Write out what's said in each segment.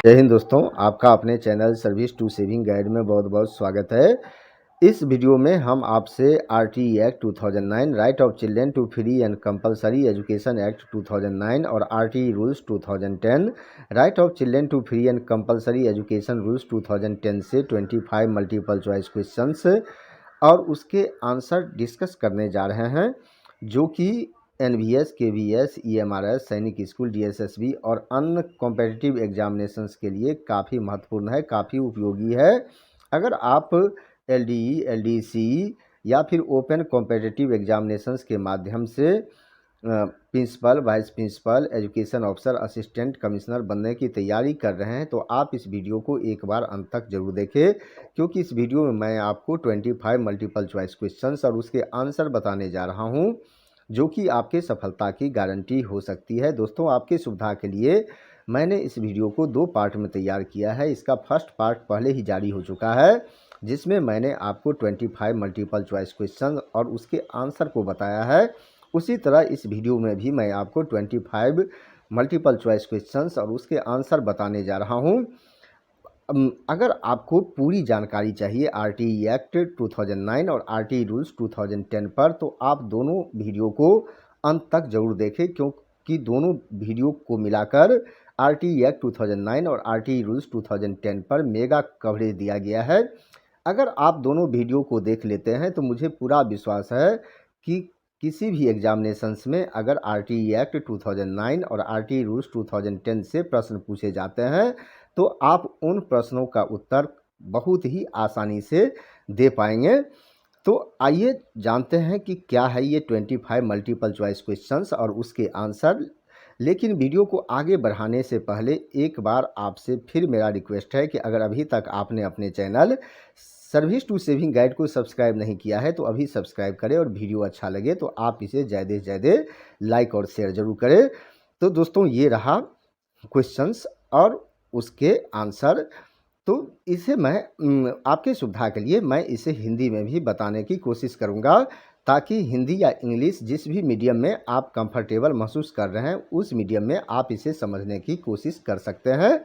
जय हिंद दोस्तों, आपका अपने channel service to saving guide में बहुत बहुत स्वागत है। इस वीडियो में हम आपसे RTE act 2009, right of children to free and compulsory education act 2009 और RTE rules 2010, right of children to free and compulsory education rules 2010 से 25 मल्टीपल चॉइस क्वेश्चंस और उसके आंसर डिस्कस करने जा रहे हैं, जो कि एनवीएस, केवीएस, ईएमआरएस, सैनिक स्कूल, डीएसएसबी और अन्य कॉम्पिटिटिव एग्जामिनेशंस के लिए काफ़ी महत्वपूर्ण है, काफ़ी उपयोगी है। अगर आप एलडीई, एलडीसी या फिर ओपन कॉम्पिटिटिव एग्जामिनेशंस के माध्यम से principal, vice principal, education officer, assistant commissioner बनने की तैयारी कर रहे हैं, तो आप इस वीडियो को एक बार अंत तक जरूर देखें, क्योंकि इस वीडियो में मैं आपको 25 मल्टीपल चॉइस क्वेश्चंस और उसके आंसर बताने जा रहा हूं, जो कि आपके सफलता की गारंटी हो सकती है। दोस्तों, आपकी सुविधा के लिए मैंने इस वीडियो को 2 पार्ट में तैयार किया है। इसका फर्स्ट पार्ट पहले ही जारी हो चुका है, जिसमें मैंने आपको 25 मल्टीपल चॉइस क्वेश्चन और उसके आंसर को बताया है। उसी तरह इस वीडियो में भी मैं आपको 25 मल्टीपल चॉइस क्वेश्चंस और उसके आंसर बताने जा रहा हूं। अगर आपको पूरी जानकारी चाहिए आरटीई एक्ट 2009 और आरटीई रूल्स 2010 पर, तो आप दोनों वीडियो को अंत तक जरूर देखें, क्योंकि दोनों वीडियो को मिलाकर आरटीई एक्ट 2009 और आरटीई रूल्स 2010 पर मेगा कवरेज दिया गया है। अगर आप दोनों वीडियो को देख लेते हैं तो मुझे पूरा विश्वास है कि किसी भी एग्जामिनेशंस में अगर आरटीई एक्ट 2009 और आरटीई रूल्स 2010 से प्रश्न पूछे जाते हैं, तो आप उन प्रश्नों का उत्तर बहुत ही आसानी से दे पाएंगे। तो आइए जानते हैं कि क्या है ये 25 मल्टीपल चॉइस क्वेश्चंस और उसके आंसर। लेकिन वीडियो को आगे बढ़ाने से पहले एक बार आपसे फिर मेरा रिक्वेस्ट है कि अगर अभी तक आपने अपने channel service to saving guide को सब्सक्राइब नहीं किया है तो अभी सब्सक्राइब करें, और वीडियो अच्छा लगे तो आप इसे ज़्यादा से ज़्यादा लाइक और शेयर ज़रूर करें। तो दोस्तों, ये रहा क्वेश्चंस और उसके आंसर। तो इसे मैं आपके सुविधा के लिए मैं इसे हिंदी में भी बताने की कोशिश करूंगा, ताकि हिंदी या इंग्लिश जिस भी मीडियम में आप कंफर्टेबल महसूस कर रहे हैं, उस मीडियम में आप इसे समझने की कोशिश कर सकते हैं।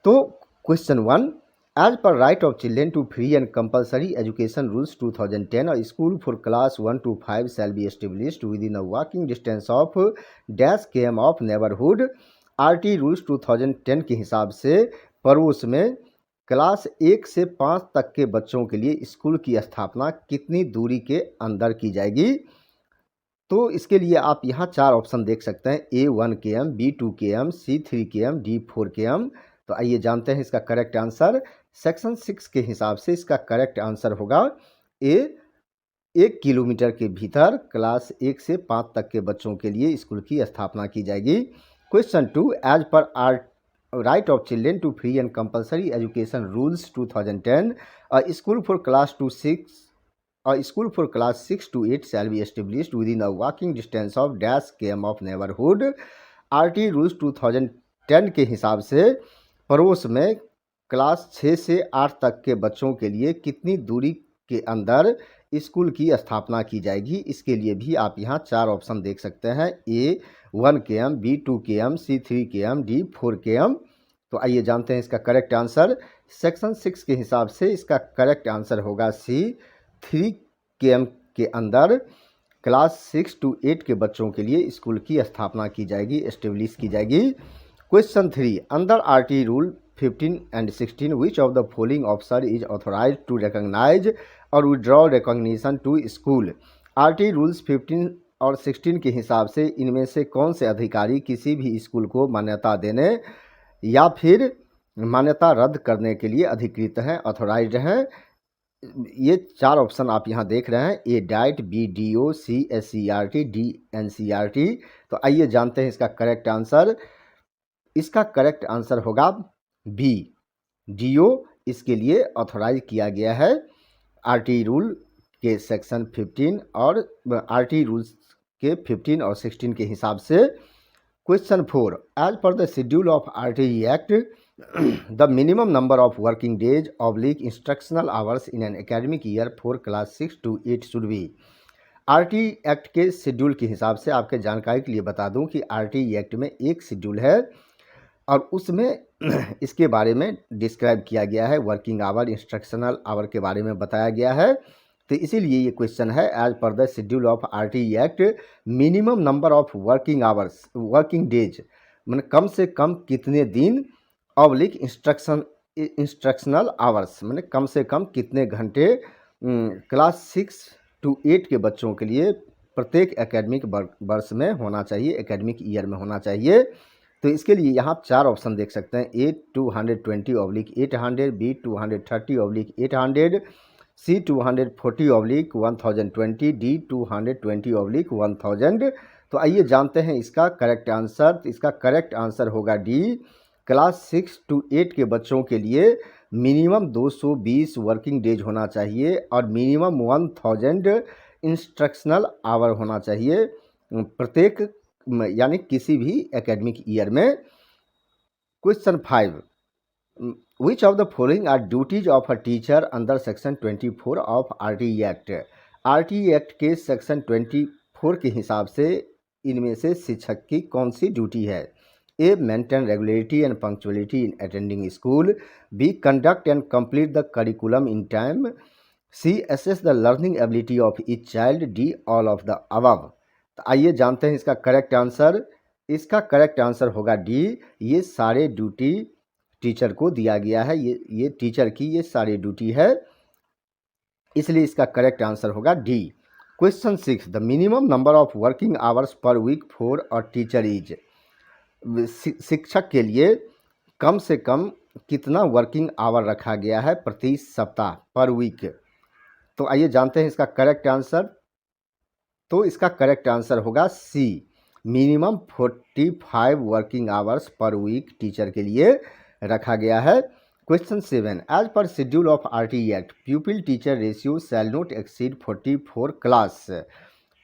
तो question 1, as per right of children to free and compulsory education rules 2010, और school for class 1 to 5 shall be established within a walking distance of dash KM of neighbourhood. RT rules 2010 के हिसाब से पड़ोस में class 1 से 5 तक के बच्चों के लिए स्कूल की स्थापना कितनी दूरी के अंदर की जाएगी? तो इसके लिए आप यहाँ 4 ऑप्शन देख सकते हैं, A1 km, B2 km, C3 km, D4 km। तो आइए जानते हैं इसका करेक्ट आंसर। सेक्शन 6 के हिसाब से इसका करेक्ट आंसर होगा ए, 1 किलोमीटर के भीतर क्लास 1 से 5 तक के बच्चों के लिए स्कूल की स्थापना की जाएगी। Question 2, as per R right of children to free and compulsory education rules 2010, school for class 6 to 8 shall be established within a walking distance of dash km of neighborhood। RT rules 2010 के हिसाब से पड़ोस में class 6 से 8 तक के बच्चों के लिए कितनी दूरी के अंदर स्कूल की स्थापना की जाएगी? इसके लिए भी आप यहाँ 4 ऑप्शन देख सकते हैं, A1 km, B2 km, C3 km, D4 km। तो आइए जानते हैं इसका करेक्ट आंसर। सेक्शन 6 के हिसाब से इसका करेक्ट आंसर होगा C3 km के अंदर क्लास 6 to 8 के बच्चों के लिए स्कूल की स्थापना की जाएगी, एस्टेब्लिश की जाएगी। Question 3, under RT rule 15 and 16 which of the following officer is authorise to recognise or withdraw recognition to school. RT rules 15 और 16 के हिसाब से इनमें से कौन से अधिकारी किसी भी स्कूल को मान्यता देने या फिर मान्यता रद्द करने के लिए अधिकृत हैं, ऑथोराइज्ड हैं? ये 4 ऑप्शन आप यहाँ देख रहे हैं, A DIET, B DO, C SCERT, D NCERT. तो आइए जानते हैं इसका करेक्ट आंसर। इसका करेक्ट आंसर होगा बी डीओ। इसके लिए ऑथोराइज किया गया है आरटी रूल के सेक्शन 15 और आरटी रूल्स के 15 और 16 के हिसाब से। Question 4, as per the schedule of RTE act the minimum number of working days oblique instructional hours in an academic year for class 6 to 8 should be. RT act के schedule के हिसाब से आपके जानकारी के लिए बता दूं कि आरटी एक्ट में एक शेड्यूल है और उसमें इसके बारे में डिस्क्राइब किया गया है, वर्किंग आवर, इंस्ट्रक्शनल आवर के बारे में बताया गया है। तो इसीलिए ये क्वेश्चन है, as per the schedule of RTE act minimum number of working hours, working days, मतलब कम से कम कितने दिन, ऑब्लिक इंस्ट्रक्शनल आवर्स, मतलब कम से कम कितने घंटे क्लास 6 to 8 के बच्चों के लिए प्रत्येक एकेडमिक वर्ष में होना चाहिए, एकेडमिक ईयर में होना चाहिए। तो इसके लिए यहाँ आप 4 ऑप्शन देख सकते हैं, ए 220/800, बी 230/800, सी 240/1020, डी 220/1000। तो आइए जानते हैं इसका करेक्ट आंसर। तो इसका करेक्ट आंसर होगा डी, क्लास 6 to 8 के बच्चों के लिए मिनिमम 220 वर्किंग डेज होना चाहिए और मिनिमम 1000 इंस्ट्रक्शनल आवर होना चाहिए प्रत्येक, यानी किसी भी एकेडमिक ईयर में। Question 5, which of the following are duties of a teacher under section 24 of RTE act. RTE act के सेक्शन 24 के हिसाब से इनमें से शिक्षक की कौन सी ड्यूटी है? A, maintain regularity and punctuality in attending school, B, conduct and complete the curriculum in time, C, assess the learning ability of each child, D, all of the above. तो आइए जानते हैं इसका करेक्ट आंसर। इसका correct answer होगा D, ये सारे duty teacher को दिया गया है, ये टीचर की ये सारी ड्यूटी है, इसलिए इसका करेक्ट आंसर होगा D. Question 6, the minimum number of working hours per week for a teacher is. शिक्षक के लिए कम से कम कितना वर्किंग आवर रखा गया है प्रति सप्ताह, पर वीक? तो आइए जानते हैं इसका करेक्ट आंसर। तो इसका करेक्ट आंसर होगा C, minimum 45 working hours per week teacher के लिए रखा गया है। Question 7, as per schedule of RTE act pupil teacher ratio shall not exceed 44 class.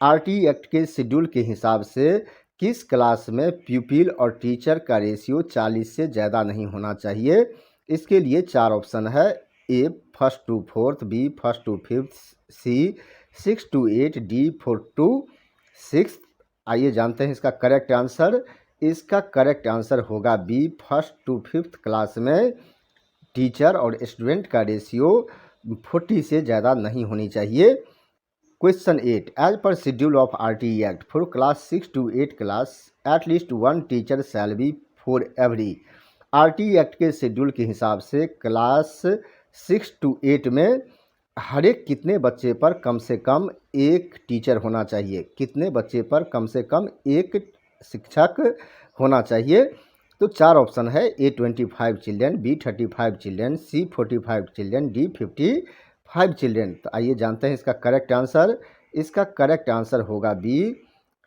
RTE act के शेड्यूल के हिसाब से किस क्लास में प्यूपिल और टीचर का रेशियो 40 से ज़्यादा नहीं होना चाहिए? इसके लिए 4 ऑप्शन है, A 1st to 4th, B 1st to 5th, C 6 to 8, D 4 to 6। आइए जानते हैं इसका करेक्ट आंसर। इसका करेक्ट आंसर होगा B, 1st to 5th class में टीचर और स्टूडेंट का रेशियो 40 से ज़्यादा नहीं होनी चाहिए। Question 8, as per schedule of RTE act for class 6 to 8 class at least 1 teacher shall be for every. RTE act के शेड्यूल के हिसाब से क्लास 6 to 8 में हर एक कितने बच्चे पर कम से कम एक टीचर होना चाहिए? कितने बच्चे पर कम से कम एक शिक्षक होना चाहिए? तो 4 ऑप्शन है, A 25 children, B 35 children, C 45 children, D 55 children. तो आइए जानते हैं इसका करेक्ट आंसर। इसका करेक्ट आंसर होगा बी,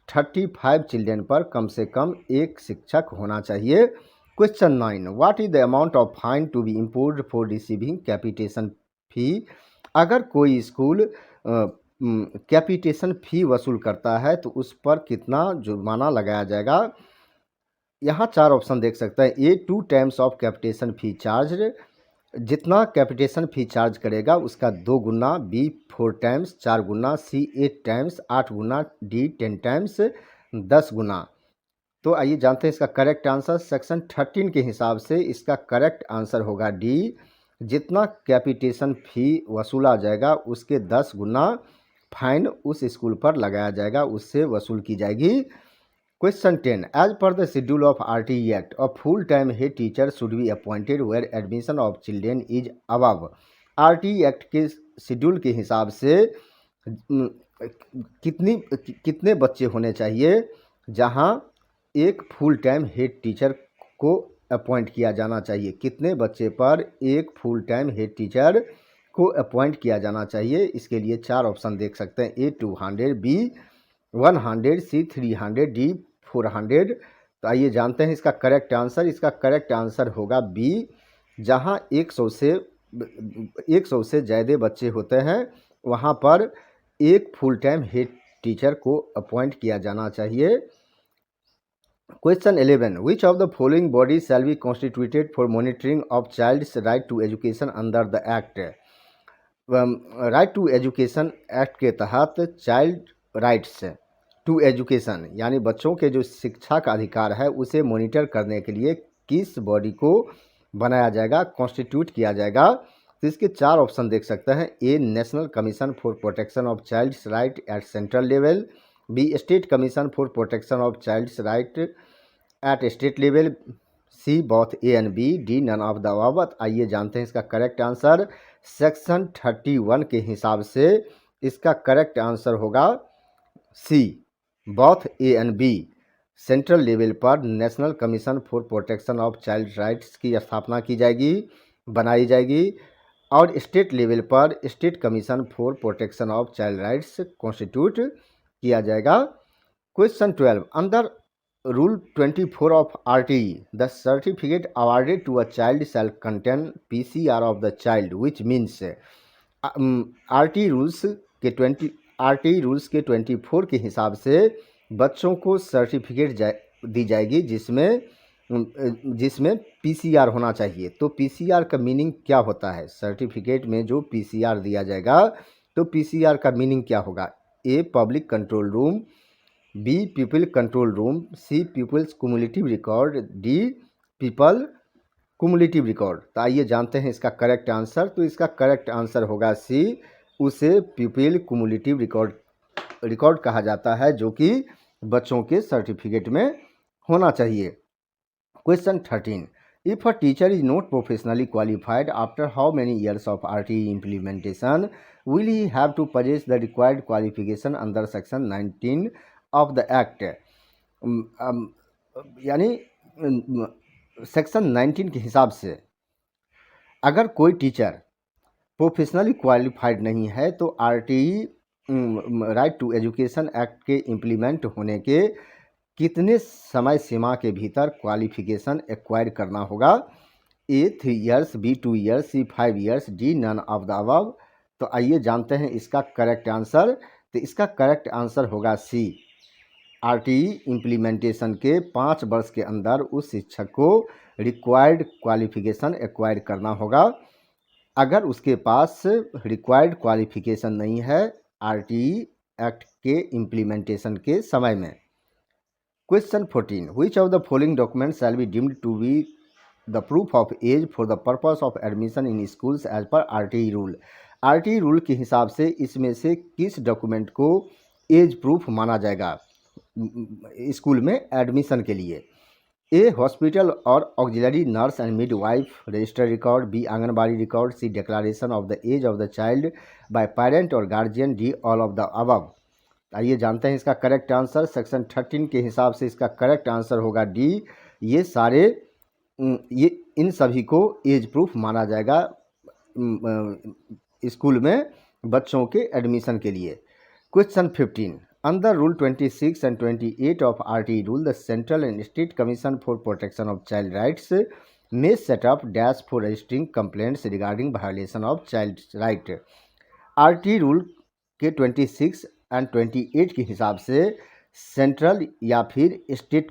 35 चिल्ड्रेन पर कम से कम एक शिक्षक होना चाहिए। Question 9, what is the amount of fine to be imposed for receiving capitation fee. अगर कोई स्कूल कैपिटेशन फ़ी वसूल करता है तो उस पर कितना जुर्माना लगाया जाएगा? यहाँ 4 ऑप्शन देख सकते हैं, ए 2 times of capitation fee charge, जितना कैपिटेशन फ़ी चार्ज करेगा उसका 2 गुना, बी 4 टाइम्स 4 गुना, सी 8 टाइम्स 8 गुना, डी 10 टाइम्स 10 गुना। तो आइए जानते हैं इसका करेक्ट आंसर। सेक्शन 13 के हिसाब से इसका करेक्ट आंसर होगा डी, जितना कैपिटेशन फ़ी वसूला जाएगा उसके 10 गुना फाइन उस स्कूल पर लगाया जाएगा, उससे वसूल की जाएगी। Question 10, as per the schedule of RTE act a full time head teacher should be appointed where admission of children is above. RTE act के शेड्यूल के हिसाब से कितने बच्चे होने चाहिए जहां एक फुल टाइम हेड टीचर को अपॉइंट किया जाना चाहिए? कितने बच्चे पर एक फुल टाइम हेड टीचर को अपॉइंट किया जाना चाहिए? इसके लिए 4 ऑप्शन देख सकते हैं, ए 200, बी 100, सी 300, डी 400। तो आइए जानते हैं इसका करेक्ट आंसर। इसका करेक्ट आंसर होगा बी, जहां 100 से ज़्यादा बच्चे होते हैं वहां पर एक फुल टाइम हेड टीचर को अपॉइंट किया जाना चाहिए। Question 11, which of the following body shall be constituted for monitoring of child's right to education under the act. Right to education act के तहत चाइल्ड राइट्स टू एजुकेशन यानी बच्चों के जो शिक्षा का अधिकार है उसे मॉनिटर करने के लिए किस बॉडी को बनाया जाएगा, कॉन्स्टिट्यूट किया जाएगा। तो इसके 4 ऑप्शन देख सकते हैं। A, national commission for protection of child's right at central level. B, state commission for protection of child's right at state level. C, both A and B. D, none of the above. आइए जानते हैं इसका correct answer. Section 31 के हिसाब से इसका correct answer होगा C, both A and B. Central level पर national commission for protection of child rights की स्थापना की जाएगी, बनाई जाएगी, और स्टेट लेवल पर state commission for protection of child rights constitute किया जाएगा। Question 12, under rule 24 of RTE the certificate awarded to a child shall contain PCR of the child which means. RTE rules के 24 के हिसाब से बच्चों को certificate दी जाएगी जिसमें PCR होना चाहिए। तो PCR का मीनिंग क्या होता है? सर्टिफिकेट में जो PCR दिया जाएगा तो PCR का मीनिंग क्या होगा? A, public control room. B, people control room. C, people's cumulative record. D, people cumulative record. तो आइए जानते हैं इसका करेक्ट आंसर। तो इसका करेक्ट आंसर होगा सी, उसे पीपल कुमुलेटिव रिकॉर्ड कहा जाता है, जो कि बच्चों के सर्टिफिकेट में होना चाहिए। Question 13, if a teacher is not professionally qualified after how many years of RTE implementation will he have to possess the required qualification under section 19 of the act. यानी सेक्शन 19 के हिसाब से अगर कोई टीचर प्रोफेशनली क्वालिफाइड नहीं है तो RTE right to education act के इम्प्लीमेंट होने के कितने समय सीमा के भीतर क्वालिफिकेशन एक्वायर करना होगा? A, 3 years. B, 2 years. C, 5 years. D, none of the above. तो आइए जानते हैं इसका करेक्ट आंसर। तो इसका करेक्ट आंसर होगा सी, RTE इम्प्लीमेंटेशन के 5 वर्ष के अंदर उस शिक्षक को रिक्वायर्ड क्वालिफिकेशन एक्वायर करना होगा। अगर उसके पास रिक्वायर्ड क्वालिफिकेशन नहीं है RTE एक्ट के इम्प्लीमेंटेशन के समय में। Question 14, which of the following documents shall be deemed to be the proof of age for the purpose of admission in schools as per RTE rule? RTE rule के हिसाब से इसमें से किस डॉक्यूमेंट को एज प्रूफ माना जाएगा school में एडमिशन के लिए? A, hospital or auxiliary nurse and midwife register record. B, anganwadi record. C, declaration of the age of the child by parent or guardian. D, all of the above. आइए जानते हैं इसका correct answer. Section 13 के हिसाब से इसका correct answer होगा D, ये सारे इन सभी को एज प्रूफ माना जाएगा स्कूल में बच्चों के एडमिशन के लिए। Question 15, under rule 26 and 28 of RTE rule the central and state commission for protection of child rights में set up dash for registering complaints regarding violation of child right. RTE rule के 26 and 28 के हिसाब से central या फिर state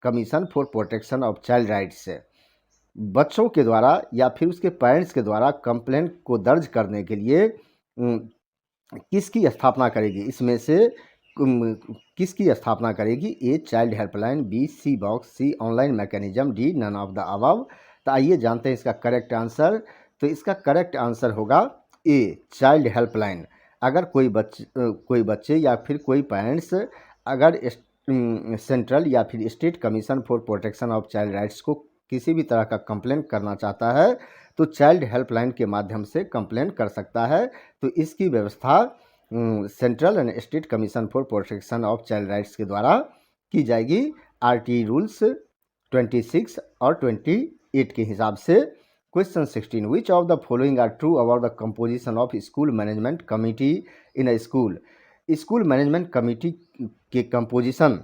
commission for protection of child rights बच्चों के द्वारा या फिर उसके पेरेंट्स के द्वारा कंप्लेंट को दर्ज करने के लिए किसकी स्थापना करेगी? इसमें से किसकी स्थापना करेगी? A, child helpline. B, C box. C, online mechanism. D, none of the above. तो आइए जानते हैं इसका करेक्ट आंसर। तो इसका करेक्ट आंसर होगा ए, चाइल्ड हेल्पलाइन। अगर कोई बच्चे या फिर कोई पेरेंट्स अगर सेंट्रल या फिर state commission for protection of child rights को किसी भी तरह का कंप्लेंट करना चाहता है तो चाइल्ड हेल्पलाइन के माध्यम से कंप्लेंट कर सकता है। तो इसकी व्यवस्था central and state commission for protection of child rights के द्वारा की जाएगी RTE रूल्स 26 और 28 के हिसाब से। Question 16, which of the following are true about the composition of school management committee in a school? School management committee के composition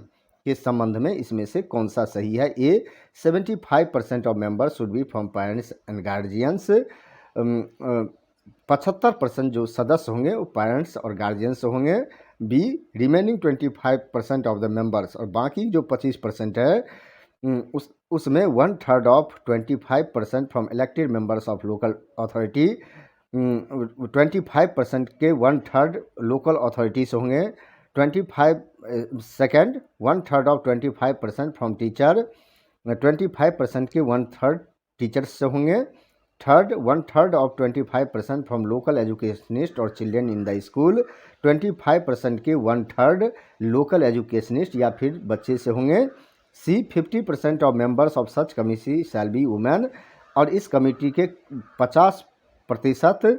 के संबंध में इसमें से कौन सा सही है? A, 75% of members should be from parents and guardians. 75% जो सदस्य होंगे वो पेरेंट्स और गार्जियंस होंगे। B, remaining 25% of the members, और बाकी जो 25% है उसमें 1/3 of 25% from elected members of local authority. 25% के 1/3 लोकल अथॉरिटीज होंगे। 1/3 ऑफ 25% फ्रॉम टीचर। 25% के 1/3 टीचर्स से होंगे। Third, 1/3 of 25% from local educationist और चिल्ड्रेन इन द स्कूल। 25% के 1/3 लोकल एजुकेशनिस्ट या फिर बच्चे से होंगे। सी, 50% of members of such committee shall be women, और इस कमेटी के 50%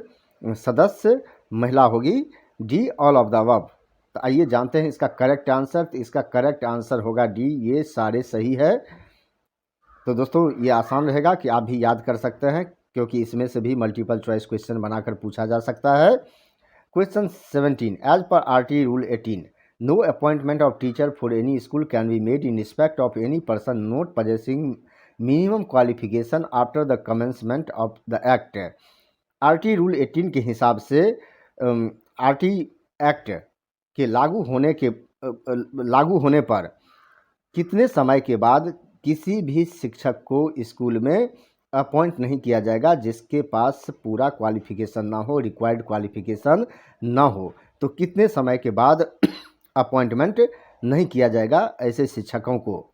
सदस्य महिला होगी। D, all of the above. तो आइए जानते हैं इसका करेक्ट आंसर। तो इसका करेक्ट आंसर होगा डी, ये सारे सही है। तो दोस्तों ये आसान रहेगा कि आप भी याद कर सकते हैं, क्योंकि इसमें से भी मल्टीपल चॉइस क्वेश्चन बनाकर पूछा जा सकता है। Question 17, as per RT rule 18, no appointment of teacher for any school can be made in respect of any person not possessing minimum qualification after the commencement of the act. RT rule 18 के हिसाब से RT act के लागू होने पर कितने समय के बाद किसी भी शिक्षक को स्कूल में अपॉइंट नहीं किया जाएगा जिसके पास पूरा क्वालिफिकेशन ना हो, रिक्वायर्ड क्वालिफिकेशन ना हो। तो कितने समय के बाद अपॉइंटमेंट नहीं किया जाएगा ऐसे शिक्षकों को?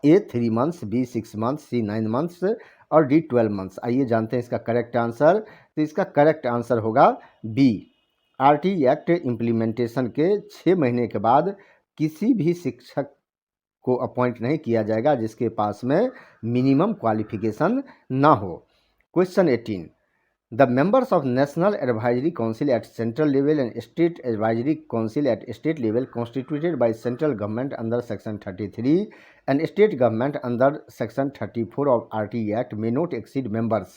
ए 3 मंथ्स, बी 6 मंथ्स, सी 9 मंथ्स और डी 12 मंथ्स। आइए जानते हैं इसका करेक्ट आंसर। तो इसका करेक्ट आंसर होगा बी, RT एक्ट इम्प्लीमेंटेशन के 6 महीने के बाद किसी भी शिक्षक को अपॉइंट नहीं किया जाएगा जिसके पास में मिनिमम क्वालिफिकेशन ना हो। Question 18, the members of national advisory council at central level and state advisory council at state level constituted by central government under section 33 and state government under section 34 of RT act may not exceed members.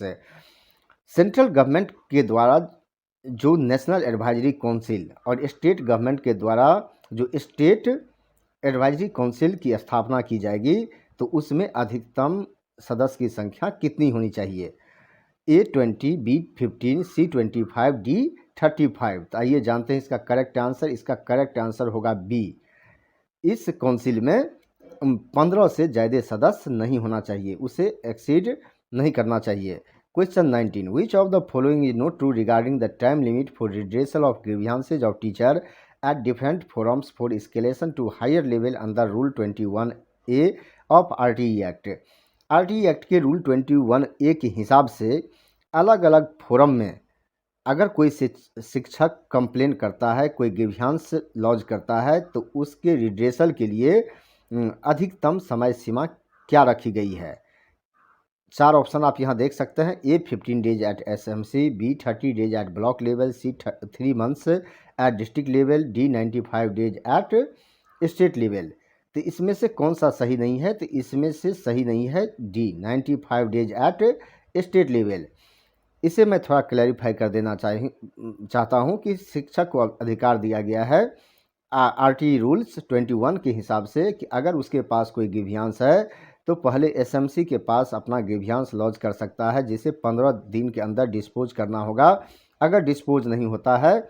Central government के द्वारा जो national advisory council और state government के द्वारा जो state advisory council की स्थापना की जाएगी, तो उसमें अधिकतम सदस्य की संख्या कितनी होनी चाहिए? A 20, B 15, C 25, D 35। तो आइए जानते हैं इसका करेक्ट आंसर। इसका करेक्ट आंसर होगा बी, इस काउंसिल में 15 से ज़्यादा सदस्य नहीं होना चाहिए, उसे एक्सीड नहीं करना चाहिए। Question 19, which of the following is not true regarding the time limit for redressal of grievances of teacher at different forums for escalation to higher level under Rule 21A of RTE Act। RTE Act के rule 21A के हिसाब से अलग अलग forum में अगर कोई शिक्षक कंप्लेन करता है, कोई ग्रीवियंस लॉन्च करता है, तो उसके रिड्रेसल के लिए अधिकतम समय सीमा क्या रखी गई है? 4 ऑप्शन आप यहाँ देख सकते हैं। A 15 days at SMC, B 30 days at block level, C 3 months at district level, D 95 days at state level. तो इसमें से कौन सा सही नहीं है? तो इसमें से सही नहीं है D 95 days at state level. इसे मैं थोड़ा क्लैरिफाई कर देना चाहता हूँ कि शिक्षक को अधिकार दिया गया है RT रूल्स 21 के हिसाब से कि अगर उसके पास कोई ग्रीवियंस है तो पहले SMC के पास अपना ग्रीवियंस लॉन्च कर सकता है, जिसे 15 दिन के अंदर डिस्पोज करना होगा। अगर डिस्पोज नहीं होता है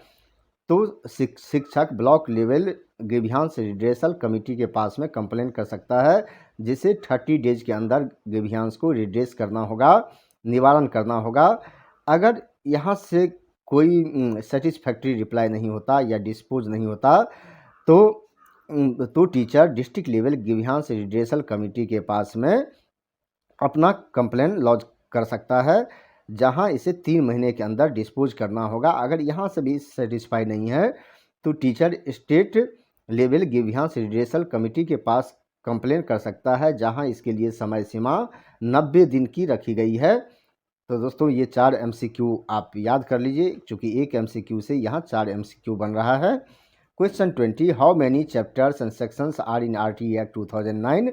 तो शिक्षक block level grievance redressal committee के पास में कंप्लेन कर सकता है, जिसे 30 डेज के अंदर ग्रीवियंस को रिड्रेस करना होगा, निवारण करना होगा। अगर यहाँ से कोई सेटिस्फैक्ट्री रिप्लाई नहीं होता या डिस्पोज नहीं होता तो teacher district level grievance redressal committee के पास में अपना कंप्लेन लॉन्च कर सकता है, जहां इसे 3 महीने के अंदर डिस्पोज करना होगा। अगर यहां से भी सेटिस्फाई नहीं है तो teacher state level grievance redressal committee के पास कंप्लेन कर सकता है, जहां इसके लिए समय सीमा 90 दिन की रखी गई है। तो दोस्तों ये 4 MCQ आप याद कर लीजिए, चूँकि एक MCQ से यहाँ 4 MCQ बन रहा है। Question 20, how many chapters and sections are in RTE act 2009?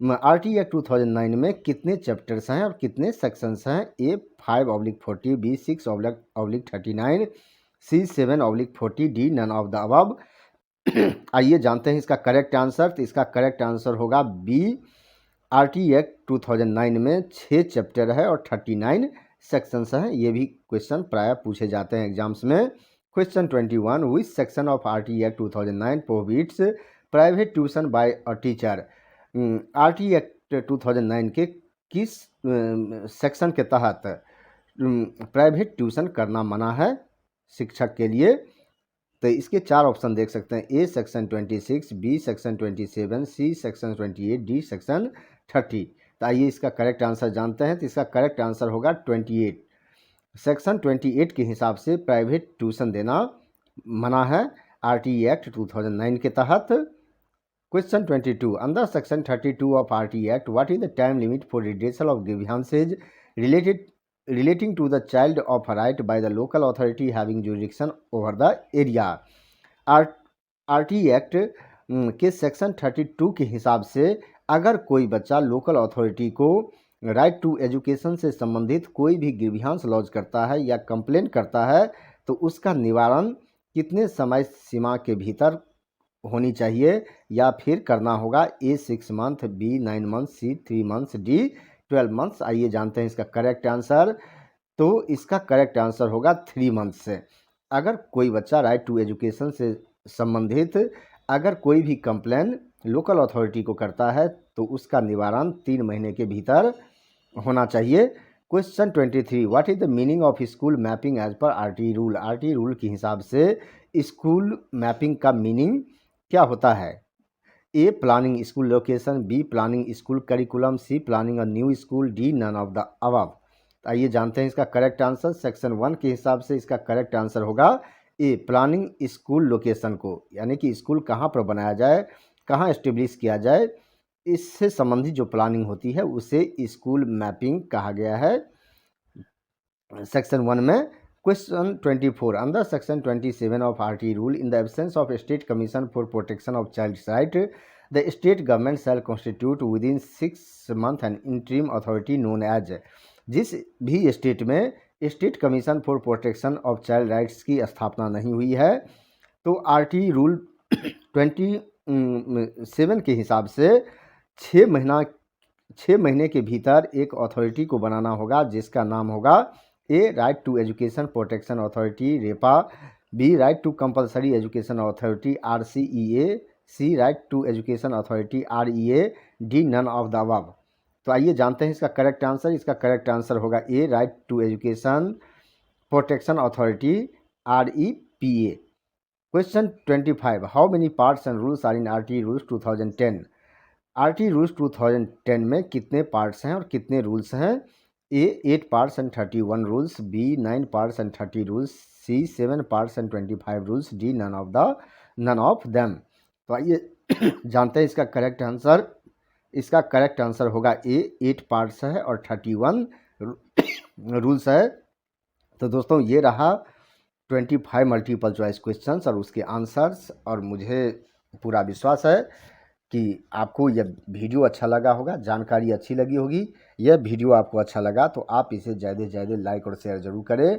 RTE act 2009 में कितने चैप्टर्स हैं और कितने सेक्शंस हैं? A 5/40, B 6/39, C 7/40, D none of the above. आइए जानते हैं इसका करेक्ट आंसर। तो इसका करेक्ट आंसर होगा बी, RTE एक्ट 2009 में 6 चैप्टर है और 39 सेक्शंस हैं। ये भी क्वेश्चन प्राय पूछे जाते हैं एग्जाम्स में। Question 21, which section of RTE act 2009 prohibits private tuition by a teacher? RTE act 2009 के किस सेक्शन के तहत प्राइवेट ट्यूशन करना मना है शिक्षक के लिए? तो इसके 4 ऑप्शन देख सकते हैं, A section 26, B section 27, C section 28, D section 30। तो आइए इसका करेक्ट आंसर जानते हैं। तो इसका करेक्ट आंसर होगा 28। सेक्शन 28 के हिसाब से प्राइवेट ट्यूशन देना मना है आरटीई एक्ट 2009 के तहत। Question 22, under section 32 of RTE act what is the time limit for redressal of grievances relating to the child of a right by the local authority having jurisdiction over the area। RT act के section 32 के हिसाब से अगर कोई बच्चा local authority को right to education से संबंधित कोई भी ग्रीवियांस लॉन्च करता है या कंप्लेन करता है तो उसका निवारण कितने समय सीमा के भीतर होनी चाहिए या फिर करना होगा। ए 6 मंथ, बी 9 मंथ, सी 3 मंथ्स, डी 12 मंथ्स। आइए जानते हैं इसका करेक्ट आंसर। तो इसका करेक्ट आंसर होगा 3 मंथ्स से। अगर कोई बच्चा राइट टू एजुकेशन से संबंधित अगर कोई भी कंप्लेन लोकल अथॉरिटी को करता है तो उसका निवारण 3 महीने के भीतर होना चाहिए। Question 23, what is the meaning of school mapping as per RT rule. RT rule के हिसाब से स्कूल मैपिंग का मीनिंग क्या होता है। A planning school location, B planning school curriculum, C planning a new school, D none of the above. आइए जानते हैं इसका करेक्ट आंसर। सेक्शन 1 के हिसाब से इसका करेक्ट आंसर होगा ए प्लानिंग स्कूल लोकेशन को, यानी कि स्कूल कहाँ पर बनाया जाए, कहाँ एस्टेब्लिश किया जाए, इससे संबंधित जो प्लानिंग होती है उसे स्कूल मैपिंग कहा गया है सेक्शन 1 में। Question 24, under section 27 of RT rule in the absence of state commission for protection of child's right the state government shall constitute within 6 month an interim authority known as. जिस भी state में state commission for protection of child rights की स्थापना नहीं हुई है तो RT rule 27 के हिसाब से 6 महीने के भीतर एक अथॉरिटी को बनाना होगा जिसका नाम होगा A right to education protection authority REPA, B right to compulsory education authority RCEA, C right to education authority REA, D none of the above. तो आइए जानते हैं इसका करेक्ट आंसर। इसका करेक्ट आंसर होगा A right to education protection authority REPA। Question 25, how many parts and rules are in RT rules 2010। RT rules 2010 में कितने parts हैं और कितने रूल्स हैं। ए 8 parts and 31 rules, B 9 parts and 30 rules, C 7 parts and 25 rules, D none of them. तो आइए जानते हैं इसका करेक्ट आंसर। इसका करेक्ट आंसर होगा ए 8 पार्ट्स है और 31 रूल्स है। तो दोस्तों ये रहा 25 मल्टीपल चॉइस क्वेश्चंस और उसके आंसर्स, और मुझे पूरा विश्वास है कि आपको यह वीडियो अच्छा लगा होगा, जानकारी अच्छी लगी होगी। यह वीडियो आपको अच्छा लगा तो आप इसे ज़्यादा से ज़्यादा लाइक और शेयर ज़रूर करें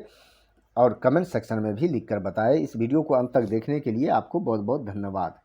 और कमेंट सेक्शन में भी लिखकर बताएं। इस वीडियो को अंत तक देखने के लिए आपको बहुत बहुत धन्यवाद।